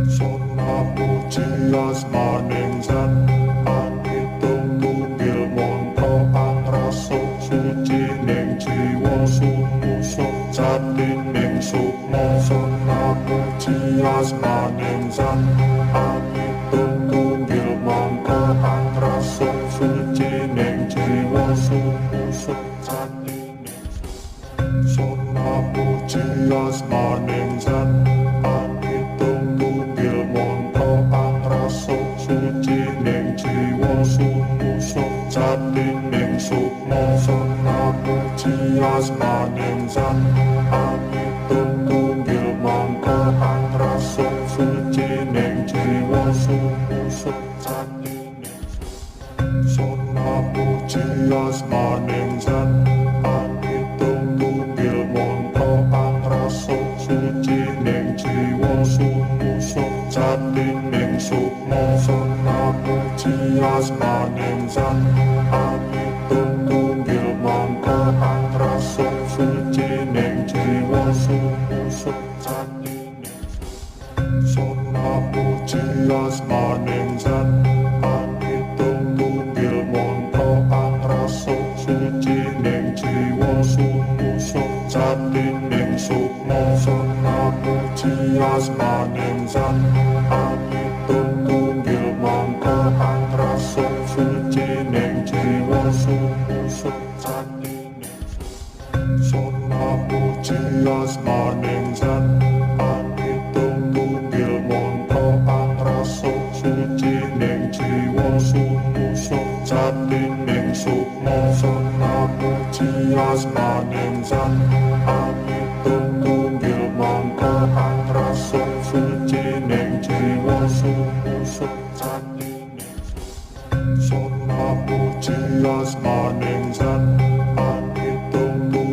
Sona puji asmaning Zat Anitung tunggil mongko angrasuk suci ning jiwa sumusuk jatining sukma. Sona puji asmaning Zat Anitung tunggil mongko angrasuk suci ning jiwa sumusuk jatining sukma. Sona puji asmaning Zat Anitung tunggil mongko angrasuk suci ning jiwa sumusuk jatining sukma. Sona puji asmaning Zat Anitung tunggil mongko angrasuk suci ning jiwa sumusuk jatining sukma. Sona puji asmaning Zat Anitung tunggil mongko angrasuk suci ning jiwa sumusuk jatining sukma. Sona puji asmaning Zat Anitung tunggil mongko angrasuk suci ning jiwa sumusuk jatining sukma. Sona puji asmaning Zat Anitung tunggil mongko angrasuk suci ning jiwa sumusuk jatining sukma. Sona puji asmaning Zat Anitung tunggil mongko angrasuk suci ning jiwa sumusuk jatining sukma. Sona puji asmaning Zat Anitung tunggil mongko angrasuk suci ning jiwa sumusuk jatining sukma. Sona puji asmaning Zat Anitung tunggil mongko angrasuk suci ning jiwa sumusuk jatining sukma. Sona puji asmaning Zat